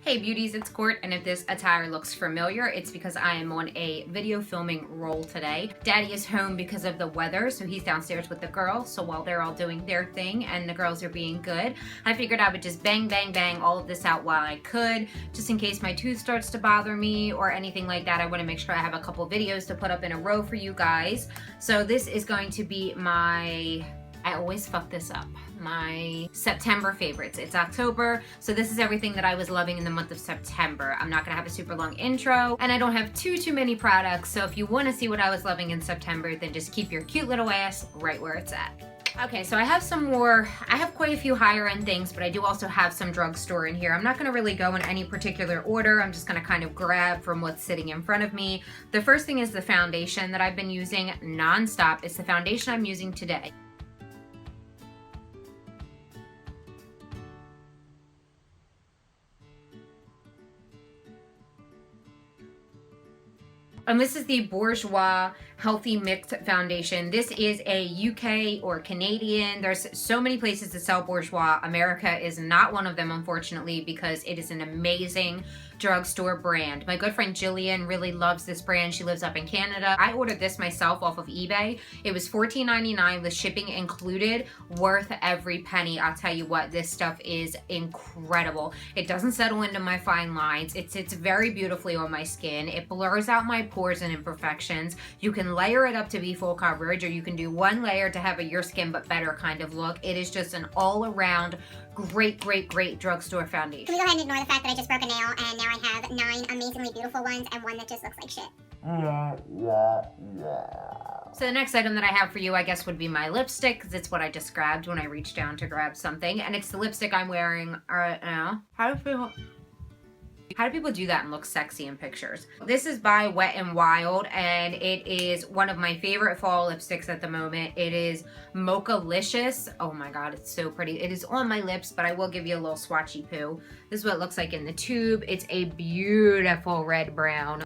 Hey beauties, it's Court, and if this attire looks familiar, it's because I am on a video filming roll today. Daddy is home because of the weather, so he's downstairs with the girls. So while they're all doing their thing and the girls are being good, I figured I would just bang, bang, bang all of this out while I could, just in case my tooth starts to bother me or anything like that. I want to make sure I have a couple videos to put up in a row for you guys. So this is going to be my... I always fuck this up. My September favorites. It's October, so this is everything that I was loving in the month of September. I'm not gonna have a super long intro, and I don't have too many products, so if you wanna see what I was loving in September, then just keep your cute little ass right where it's at. Okay, so I have quite a few higher end things, but I do also have some drugstore in here. I'm not gonna really go in any particular order. I'm just gonna kind of grab from what's sitting in front of me. The first thing is the foundation that I've been using nonstop. It's the foundation I'm using today. And this is the Bourjoua Healthy Mixed Foundation. This is a UK or Canadian. There's so many places to sell Bourjoua. America is not one of them, unfortunately, because it is an amazing drugstore brand. My good friend Jillian really loves this brand. She lives up in Canada. I ordered this myself off of eBay. It was $14.99 with shipping included, worth every penny. I'll tell you what, this stuff is incredible. It doesn't settle into my fine lines. It sits very beautifully on my skin. It blurs out my pores and imperfections. You can layer it up to be full coverage, or you can do one layer to have a your skin but better kind of look. It is just an all-around great drugstore foundation. Can we go ahead and ignore the fact that I just broke a nail and now I have 9 amazingly beautiful ones and one that just looks like shit? So the next item that I have for you, I guess, would be my lipstick, because it's what I just grabbed when I reached down to grab something, and it's the lipstick I'm wearing right now. How do people do that and look sexy in pictures? This is by Wet n Wild, and it is one of my favorite fall lipsticks at the moment. It is mocha-licious. Oh my god, it's so pretty. It is on my lips, but I will give you a little swatchy poo. This is what it looks like in the tube. It's a beautiful red brown.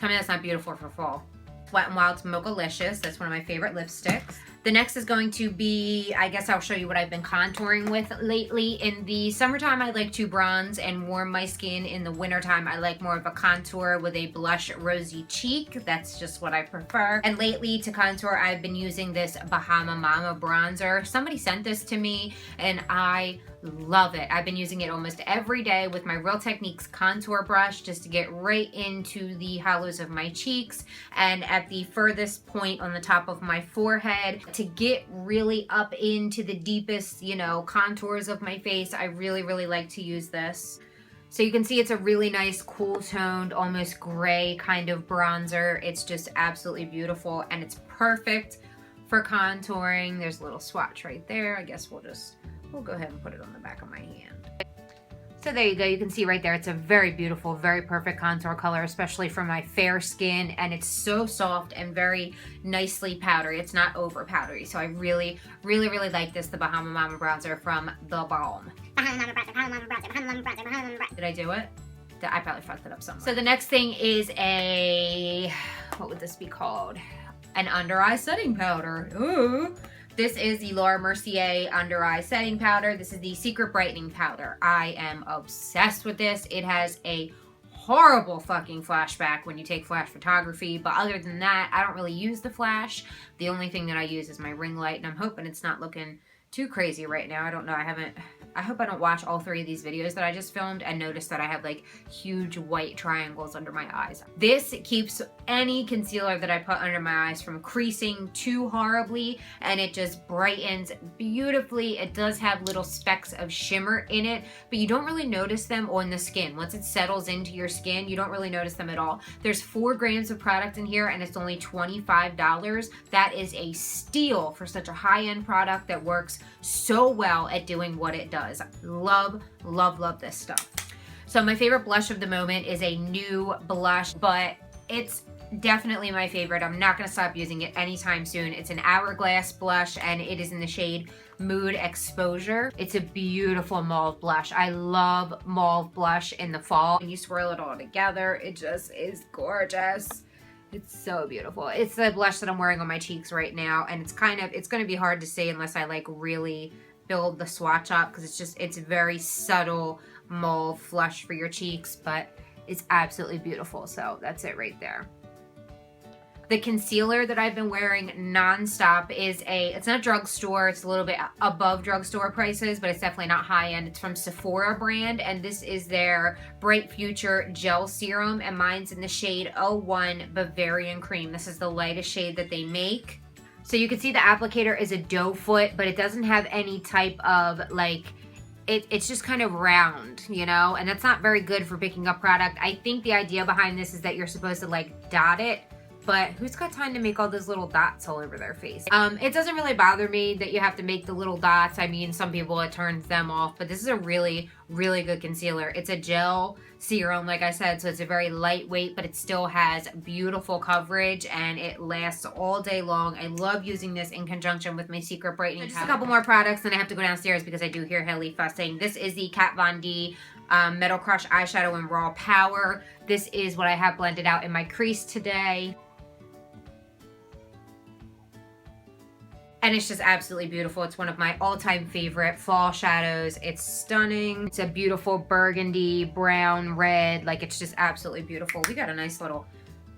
Tell me that's not beautiful for fall. Wet n Wild's mocha-licious. That's one of my favorite lipsticks. The next is going to be, I guess I'll show you what I've been contouring with lately. In the summertime, I like to bronze and warm my skin. In the wintertime, I like more of a contour with a blush rosy cheek. That's just what I prefer. And lately, to contour, I've been using this Bahama Mama bronzer. Somebody sent this to me, and I love it. I've been using it almost every day with my Real Techniques contour brush just to get right into the hollows of my cheeks and at the furthest point on the top of my forehead to get really up into the deepest, you know, contours of my face. I really like to use this. So you can see it's a really nice, cool toned, almost gray kind of bronzer. It's just absolutely beautiful, and it's perfect for contouring. There's a little swatch right there. I guess we'll go ahead and put it on the back of my hand. So there you go. You can see right there, it's a very beautiful, very perfect contour color, especially for my fair skin. And it's so soft and very nicely powdery. It's not over powdery. So I really like this, the Bahama Mama bronzer from the Balm. Bahama Mama bronzer, Bahama Mama bronzer, Bahama Mama bronzer, Bahama Mama bronzer. Did I do it? I probably fucked it up somewhere. So the next thing is a, what would this be called? An under eye setting powder. Ooh. This is the Mercier under eye setting powder. This is the Secret Brightening Powder. I am obsessed with this. It has a horrible fucking flashback when you take flash photography, but other than that, I don't really use the flash. The only thing that I use is my ring light, and I'm hoping it's not looking too crazy right now. I don't know. I hope I don't watch all 3 of these videos that I just filmed and notice that I have like huge white triangles under my eyes. This keeps any concealer that I put under my eyes from creasing too horribly, and it just brightens beautifully. It does have little specks of shimmer in it, but you don't really notice them on the skin. Once it settles into your skin, you don't really notice them at all. There's 4 grams of product in here, and it's only $25. That is a steal for such a high-end product that works so well at doing what it does. Love this stuff. So my favorite blush of the moment is a new blush, but it's definitely my favorite. I'm not gonna stop using it anytime soon. It's an Hourglass blush, and it is in the shade Mood Exposure. It's a beautiful mauve blush. I love mauve blush in the fall. When you swirl it all together, it just is gorgeous. It's so beautiful. It's the blush that I'm wearing on my cheeks right now, and it's going to be hard to see unless I like really build the swatch up because it's very subtle mauve flush for your cheeks, but it's absolutely beautiful. So that's it right there. The concealer that I've been wearing nonstop is it's not drugstore, it's a little bit above drugstore prices, but it's definitely not high end. It's from Sephora brand, and this is their Bright Future Gel Serum, and mine's in the shade 01 Bavarian Cream. This is the lightest shade that they make. So you can see the applicator is a doe foot, but it doesn't have any type of like, it's just kind of round, you know, and that's not very good for picking up product. I think the idea behind this is that you're supposed to like dot it, but who's got time to make all those little dots all over their face? It doesn't really bother me that you have to make the little dots. I mean, some people, it turns them off, but this is a really, really good concealer. It's a gel serum, like I said, so it's a very lightweight, but it still has beautiful coverage and it lasts all day long. I love using this in conjunction with my Secret Brightening. Just a couple more products, and I have to go downstairs because I do hear Haley fussing. This is the Kat Von D Metal Crush Eyeshadow in Raw Power. This is what I have blended out in my crease today. And it's just absolutely beautiful. It's one of my all-time favorite fall shadows. It's stunning. It's a beautiful burgundy, brown, red. Like, it's just absolutely beautiful. We got a nice little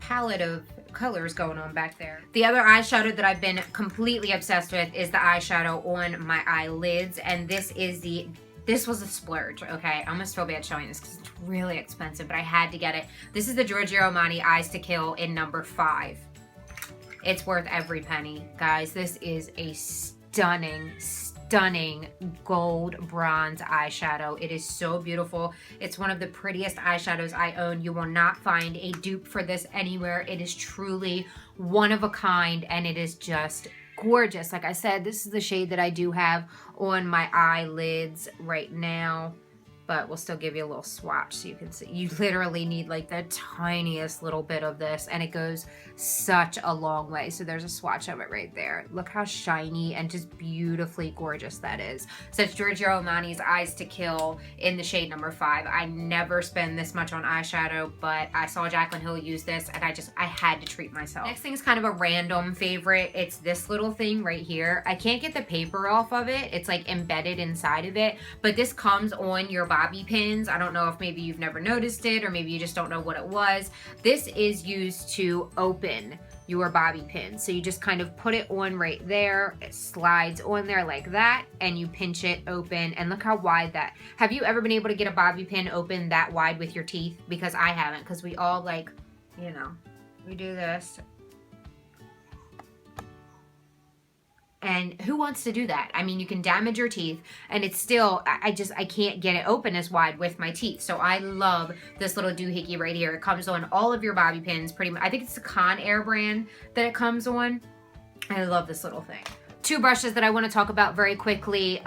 palette of colors going on back there. The other eyeshadow that I've been completely obsessed with is the eyeshadow on my eyelids. And this was a splurge, okay? I almost feel bad showing this because it's really expensive, but I had to get it. This is the Giorgio Armani Eyes to Kill in number 5. It's worth every penny, guys. This is a stunning, stunning gold bronze eyeshadow. It is so beautiful. It's one of the prettiest eyeshadows I own. You will not find a dupe for this anywhere. It is truly one of a kind, and it is just gorgeous. Like I said, this is the shade that I do have on my eyelids right now, but we'll still give you a little swatch so you can see. You literally need like the tiniest little bit of this, and it goes such a long way. So there's a swatch of it right there. Look how shiny and just beautifully gorgeous that is. So it's Giorgio Armani's Eyes to Kill in the shade number 5. I never spend this much on eyeshadow, but I saw Jaclyn Hill use this and I had to treat myself. Next thing is kind of a random favorite. It's this little thing right here. I can't get the paper off of it. It's like embedded inside of it, but this comes on your bobby pins. I don't know if maybe you've never noticed it, or maybe you just don't know what it was. This is used to open your bobby pin. So you just kind of put it on right there. It slides on there like that, and you pinch it open, and look how wide that. Have you ever been able to get a bobby pin open that wide with your teeth? Because I haven't, because we all like, you know, we do this. And who wants to do that? I mean, you can damage your teeth, and it's still, I can't get it open as wide with my teeth. So I love this little doohickey right here. It comes on all of your bobby pins pretty much. I think it's the Conair brand that it comes on. I love this little thing. 2 brushes that I want to talk about very quickly.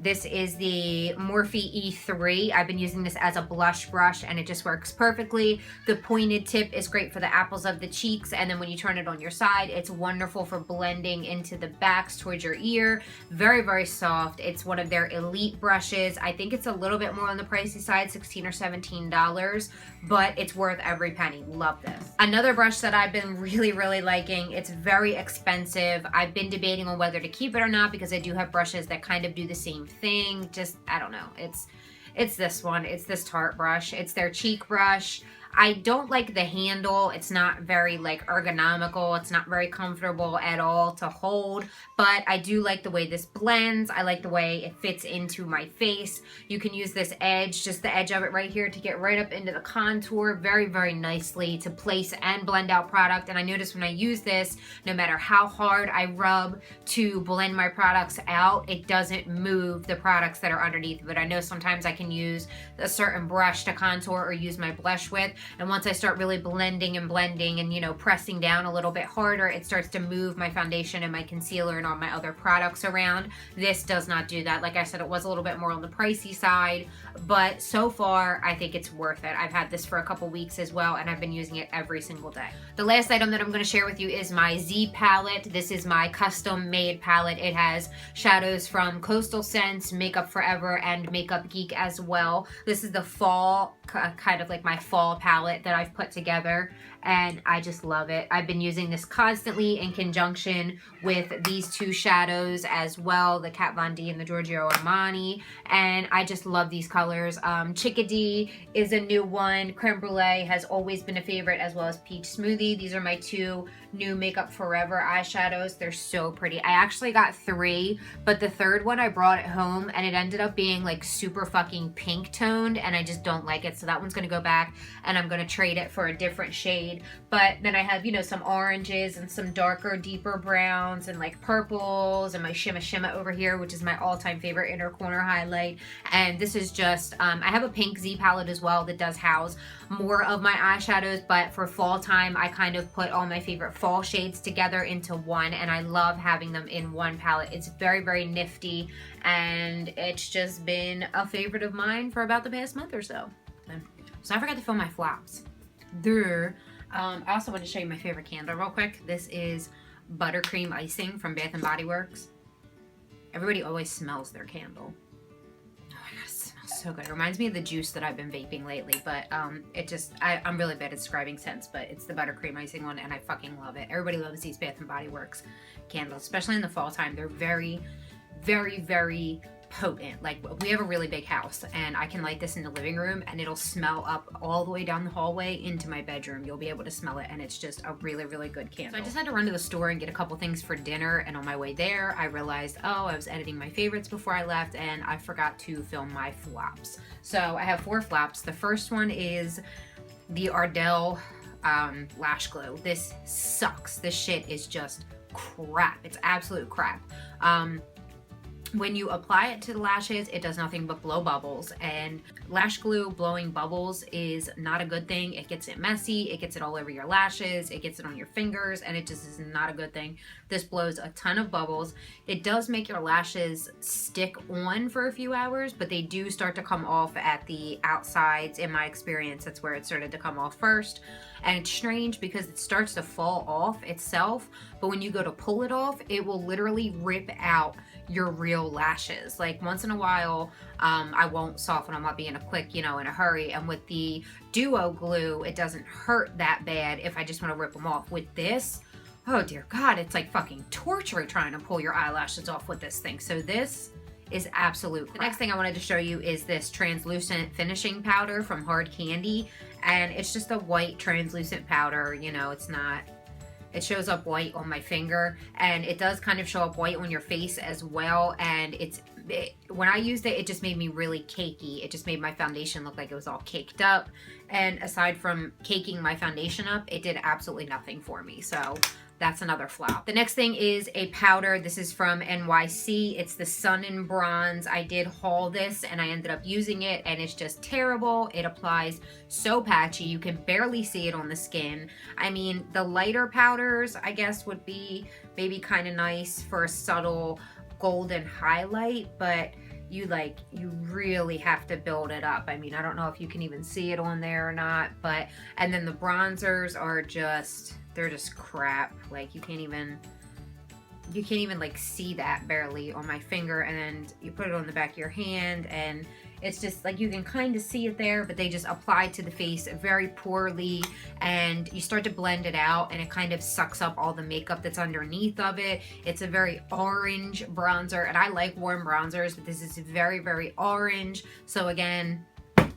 This is the Morphe E3. I've been using this as a blush brush, and it just works perfectly. The pointed tip is great for the apples of the cheeks, and then when you turn it on your side, it's wonderful for blending into the backs towards your ear. Very, very soft. It's one of their elite brushes. I think it's a little bit more on the pricey side, $16 or $17, but it's worth every penny. Love this. Another brush that I've been really, really liking. It's very expensive. I've been debating on whether to keep it or not, because I do have brushes that kind of do the same thing. Just, I don't know. It's this one. It's this Tarte brush. It's their cheek brush. I don't like the handle. It's not very like ergonomical. It's not very comfortable at all to hold, but I do like the way this blends. I like the way it fits into my face. You can use this edge, just the edge of it right here, to get right up into the contour very, very nicely to place and blend out product. And I notice when I use this, no matter how hard I rub to blend my products out, it doesn't move the products that are underneath of it. I know sometimes I can use a certain brush to contour or use my blush with, and once I start really blending and, you know, pressing down a little bit harder, it starts to move my foundation and my concealer and all my other products around. This does not do that. Like I said, it was a little bit more on the pricey side, but so far I think it's worth it. I've had this for a couple weeks as well, and I've been using it every single day. The last item that I'm going to share with you is my Z palette. This is my custom made palette. It has shadows from Coastal Scents, Makeup Forever, and Makeup Geek as well. This is the fall, kind of like my fall palette that I've put together, and I just love it. I've been using this constantly in conjunction with these two shadows as well, the Kat Von D and the Giorgio Armani, and I just love these colors. Chickadee is a new one. Creme Brulee has always been a favorite, as well as Peach Smoothie. These are my two new Makeup Forever eyeshadows. They're so pretty. I actually got 3, but the third one I brought it home and it ended up being like super fucking pink toned, and I just don't like it. So that one's gonna go back and I'm gonna trade it for a different shade. But then I have, you know, some oranges and some darker, deeper browns and like purples, and my Shimma Shimma over here, which is my all-time favorite inner corner highlight. And this is just, I have a pink Z palette as well that does house more of my eyeshadows, but for fall time, I kind of put all my favorite fall shades together into one, and I love having them in one palette. It's very, very nifty, and it's just been a favorite of mine for about the past month or so. So I forgot to fill my flops. There. I also want to show you my favorite candle real quick. This is Buttercream Icing from Bath & Body Works. Everybody always smells their candle. Oh my god, it smells so good. It reminds me of the juice that I've been vaping lately, but it just, I'm really bad at describing scents, but it's the Buttercream Icing one, and I fucking love it. Everybody loves these Bath & Body Works candles, especially in the fall time. They're very, very, very potent. Like, we have a really big house, and I can light this in the living room and it'll smell up all the way down the hallway into my bedroom. You'll be able to smell it, and it's just a really, really good candle. So I just had to run to the store and get a couple things for dinner, and on my way there I realized, oh, I was editing my favorites before I left and I forgot to film my flops. So I have 4 flops. The first one is the Ardel lash glue. This sucks. This shit is just crap. It's absolute crap. When you apply it to the lashes, it does nothing but blow bubbles, and lash glue blowing bubbles is not a good thing. It gets it messy, it gets it all over your lashes, it gets it on your fingers, and it just is not a good thing. This blows a ton of bubbles. It does make your lashes stick on for a few hours, but they do start to come off at the outsides. In my experience, that's where it started to come off first. And it's strange because it starts to fall off itself, but when you go to pull it off, it will literally rip out your real lashes. Like, once in a while, I won't soften them up in a quick, you know, in a hurry. And with the duo glue, it doesn't hurt that bad if I just want to rip them off. With this, oh dear God, it's like fucking torture trying to pull your eyelashes off with this thing. So this is absolute crap. The next thing I wanted to show you is this translucent finishing powder from Hard Candy, and it's just a white translucent powder. You know, it's not, it shows up white on my finger, and it does kind of show up white on your face as well. And when I used it, it just made me really cakey. It just made my foundation look like it was all caked up, and aside from caking my foundation up, it did absolutely nothing for me. So that's another flop. The next thing is a powder. This is from NYC. It's the Sun and Bronze. I did haul this and I ended up using it, and it's just terrible. It applies so patchy. You can barely see it on the skin. I mean, the lighter powders, I guess, would be maybe kind of nice for a subtle golden highlight, but you really have to build it up. I mean, I don't know if you can even see it on there or not, but, and then the bronzers are just, they're just crap. Like, you can't even like see that barely on my finger, and then you put it on the back of your hand and it's just like you can kind of see it there, but they just apply to the face very poorly, and you start to blend it out and it kind of sucks up all the makeup that's underneath of it. It's a very orange bronzer, and I like warm bronzers, but this is very, very orange. So again,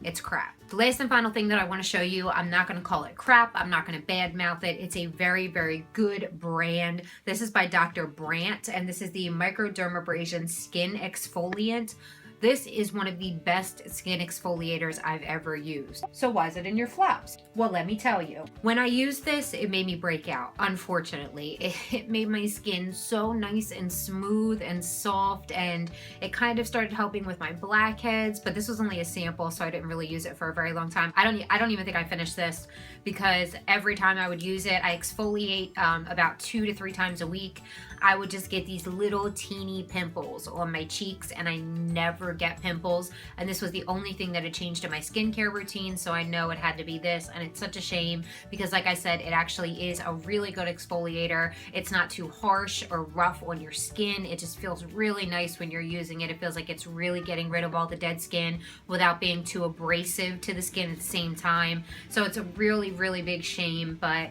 it's crap. The last and final thing that I want to show you, I'm not going to call it crap. I'm not going to badmouth it. It's a very, very good brand. This is by Dr. Brandt, and this is the Microdermabrasion Skin Exfoliant. This is one of the best skin exfoliators I've ever used. So why is it in your flops? Well, let me tell you. When I used this, it made me break out, unfortunately. It made my skin so nice and smooth and soft, and it kind of started helping with my blackheads, but this was only a sample, so I didn't really use it for a very long time. I don't even think I finished this, because every time I would use it, I exfoliate about 2 to 3 times a week. I would just get these little teeny pimples on my cheeks, and I never get pimples. And this was the only thing that had changed in my skincare routine, so I know it had to be this. And it's such a shame because, like I said, it actually is a really good exfoliator. It's not too harsh or rough on your skin. It just feels really nice when you're using it. It feels like it's really getting rid of all the dead skin without being too abrasive to the skin at the same time. So it's a really, really big shame, but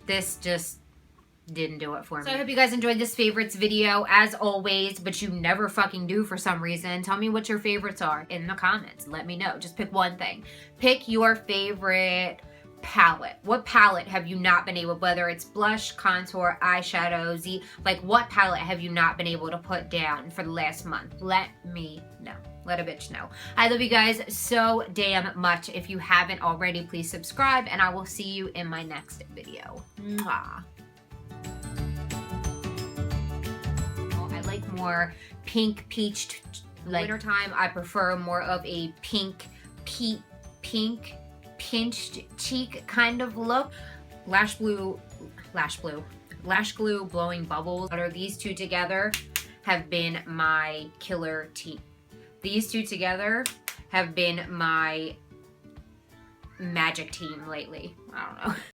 this just didn't do it for me. So I hope you guys enjoyed this favorites video as always, but you never fucking do for some reason. Tell me what your favorites are in the comments. Let me know. Just pick one thing. Pick your favorite palette. What palette have you not been able, whether it's blush, contour, eyeshadow, like what palette have you not been able to put down for the last month? Let me know. Let a bitch know. I love you guys so damn much. If you haven't already, please subscribe, and I will see you in my next video. Mwah. I like more pink peach, like wintertime. I prefer more of a pink pinched cheek kind of look. Lash glue blowing bubbles. These two together have been my killer team. These two together have been my magic team lately. I don't know.